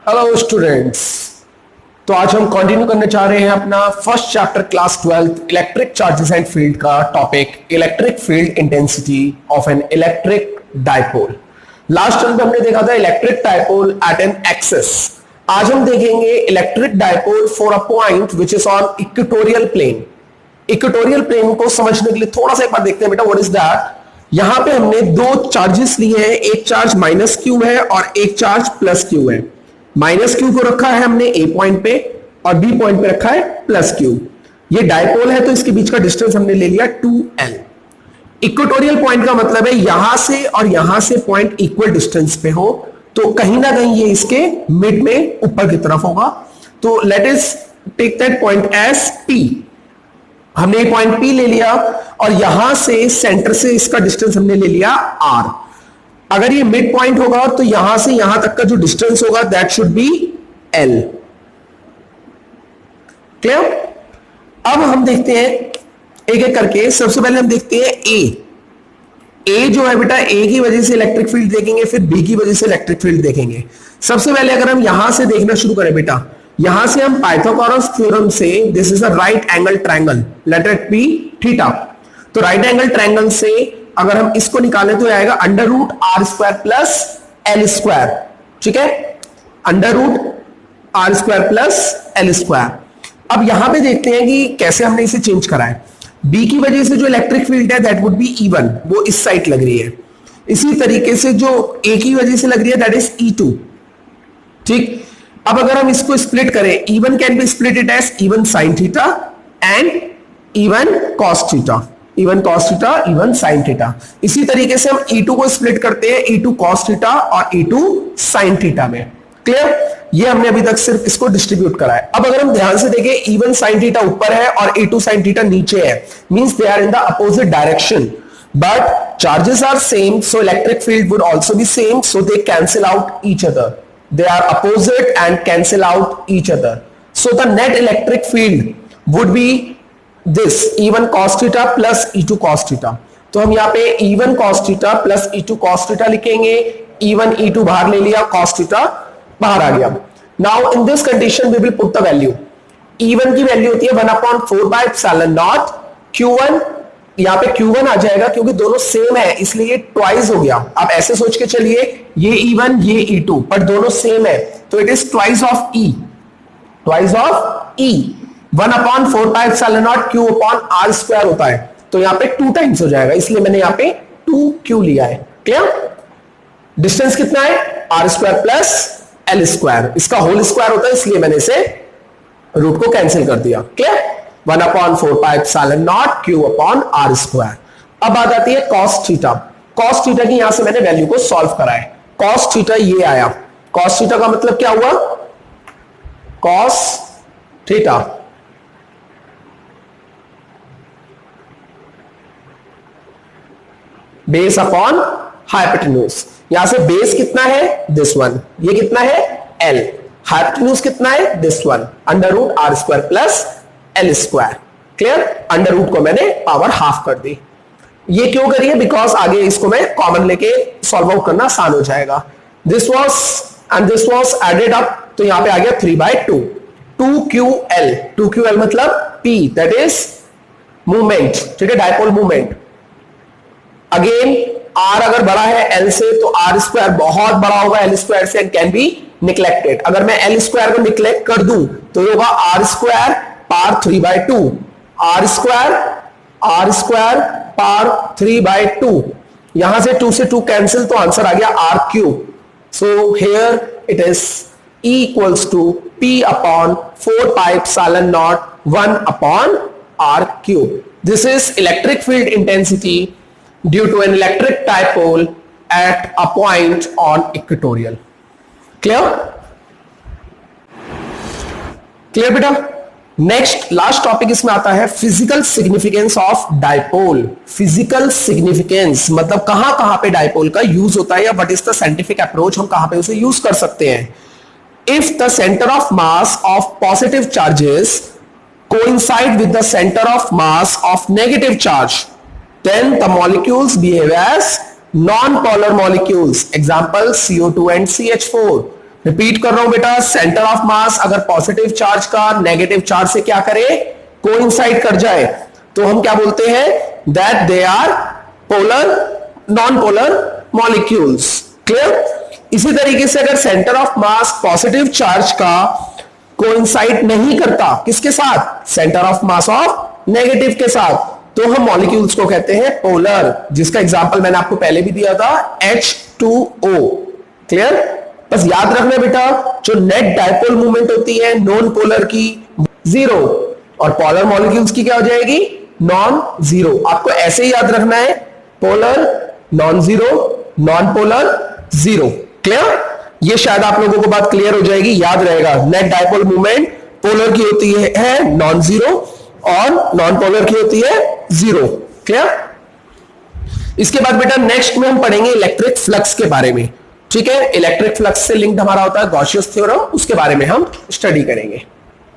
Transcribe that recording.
Hello students. तो आज हम कंटिन्यू करने जा रहे हैं अपना first chapter class 12 electric charges and field का topic electric field intensity of an electric dipole. Last term में हमने देखा था electric dipole at an axis. आज हम देखेंगे electric dipole for a point which is on equatorial plane. Equatorial plane को समझने के लिए थोड़ा सा एक बार देखते हैं बेटा, व्हाट इज दैट। यहां पे हमने दो चार्जेस लिए हैं, एक चार्ज माइनस क्यू है और एक चार्ज प्लस क्यू है। माइनस क्यू को रखा है हमने ए पॉइंट पे और बी पॉइंट पे रखा है प्लस क्यू। ये डायपोल है तो इसके बीच का डिस्टेंस हमने ले लिया 2l। इक्वेटोरियल पॉइंट का मतलब है यहां से और यहां से पॉइंट इक्वल डिस्टेंस पे हो, तो कहीं ना कहीं ये इसके मिड में ऊपर की तरफ होगा। तो let us take that point as P। हमने पॉइंट P ले लिया और यहां से सेंटर से इसका डिस्टेंस हमने ले लिया R। अगर ये मिड पॉइंट होगा तो यहां से यहां तक का जो डिस्टेंस होगा that should be L। Clear? अब हम देखते हैं एक एक करके। सबसे पहले हम देखते हैं ए जो है बेटा, ए की वजह से इलेक्ट्रिक फील्ड देखेंगे, फिर बी की वजह से इलेक्ट्रिक फील्ड देखेंगे। सबसे पहले अगर हम यहां से देखना शुरू करें बेटा, यहां से हम पाइथागोरस थ्योरम से this is a right angle triangle, let it be theta. तो राइट एंगल ट्रायंगल से अगर हम इसको निकालें तो आएगा under root are square plus L square. ठीक है, under root are square plus L square. अब यहां पे देखते हैं कि कैसे हमने इसे चेंज करा है। बी की वजह से जो इलेक्ट्रिक फील्ड है दैट वुड बी E1, वो इस साइड लग रही है। इसी तरीके से जो ए की वजह से लग रही है दैट इज E2। ठीक, अब अगर हम इसको स्प्लिट करें, E1 can be split it as E1 sin theta and E1 cos theta, E1 cos theta, E1 sin theta. इसी तरीके से हम E2 को स्प्लिट करते हैं E2 cos थीटा और E2 sin थीटा में। क्लियर? ये हमने अभी तक सिर्फ इसको डिस्ट्रीब्यूट करा है। अब अगर हम ध्यान से देखें, E1 sin थीटा ऊपर है और E2 sin थीटा नीचे है, means they are in the opposite direction, but charges are same, so electric field would also be same, so they cancel out each other. They are opposite and cancel out each other. So the net electric field would be this E1 cos theta plus E2 cos theta. तो हम यहाँ पे E1 cos theta plus E2 cos theta लिखेंगे। E1 E2 बाहर ले लिया, cos theta बाहर आ गया। Now in this condition we will put the value. E1 की वैल्यू होती है 1/4 by epsilon naught Q1। यहाँ पे Q1 आ जाएगा क्योंकि दोनों सेम है इसलिए ये ट्वाइस हो गया। आप ऐसे सोच के चलिए, ये E1 ये E2 पर दोनों सेम है तो it is twice of E, twice of E। 1/4 pi epsilon not Q upon R square होता है, तो यहाँ पे 2 टाइम्स हो जाएगा, इसलिए मैंने यहाँ पे 2Q लिया है। क्लियर? डिस्टेंस कितना है? R square plus L square, इसका होल स्क्वायर होता है इसलिए मैंने इसे रूट को कैंसिल कर दिया। Clear? 1/4 pi epsilon not Q upon R square. अब बात आती है cos थीटा। cos थीटा की यहां से मैंने वैल्यू को सॉल्व करा है। cos थीटा ये आया। cos थीटा का मतलब क्या हुआ? cos theta base upon hypotenuse. यहां से बेस कितना है? This one. ये कितना है? L। हाइपोटेन्यूज कितना है? This one, under root are square plus L square. Clear? Under root को मैंने पावर हाफ कर दी। ये क्यों करी है? बिकॉज आगे इसको मैं कॉमन लेके सॉल्व आउट करना आसान हो जाएगा। This was and this was added up, तो यहां पे आ गया 3/2 2QL। 2QL मतलब P, दैट इज मूवमेंट। ठीक है, डायपोल मूवमेंट। अगेन R अगर बड़ा है L से तो R स्क्वायर बहुत बड़ा होगा L स्क्वायर से एंड कैन बी निग्लेक्टेड। अगर मैं L स्क्वायर को निग्लेक्ट कर दूं तो ये होगा R square power 3/2, R square power 3/2। यहां से 2 से 2 कैंसिल तो आंसर आ गया R3। So here it is E equals to P upon 4 pi epsilon naught 1 upon R3। This is electric field intensity due to an electric dipole at a point on equatorial. Clear? Clear बेटा? Next last topic इसमें आता है physical significance of dipole. Physical significance मतलब कहां कहां पे dipole का use होता है या what is the scientific approach, हम कहां पे उसे यूज कर सकते हैं। If the centre of mass of positive charges coincide with the centre of mass of negative charge, then the molecules behave as non polar molecules. Example CO2 and CH4। Repeat कर रहा हूं बेटा, centre of mass अगर positive charge का negative charge से क्या करे, coincide कर जाए, तो हम क्या बोलते हैं, that they are polar non polar molecules. Clear? इसी तरीके से अगर centre of mass positive charge का कोइंसाइड नहीं करता किसके साथ, centre of mass of negative के साथ, तो हम मॉलिक्यूल्स को कहते हैं पोलर, जिसका एग्जांपल मैंने आपको पहले भी दिया था, H2O। क्लियर? बस याद रखना बेटा, जो नेट डायपोल मूवमेंट होती है नॉन पोलर की, जीरो, और पोलर मॉलिक्यूल्स की क्या हो जाएगी, नॉन जीरो। आपको ऐसे ही याद रखना है, polar non zero, non polar zero. Clear? ये शायद आप लोगों को बात क्लियर हो जाएगी, याद रहेगा, नेट डायपोल मूवमेंट पोलर की होती है नॉन जीरो, और नॉन पोलर की होती है जीरो। क्लियर? इसके बाद बेटा नेक्स्ट में हम पढ़ेंगे इलेक्ट्रिक फ्लक्स के बारे में। ठीक है, इलेक्ट्रिक फ्लक्स से लिंक्ड हमारा होता है गॉसियस थ्योरम, उसके बारे में हम स्टडी करेंगे।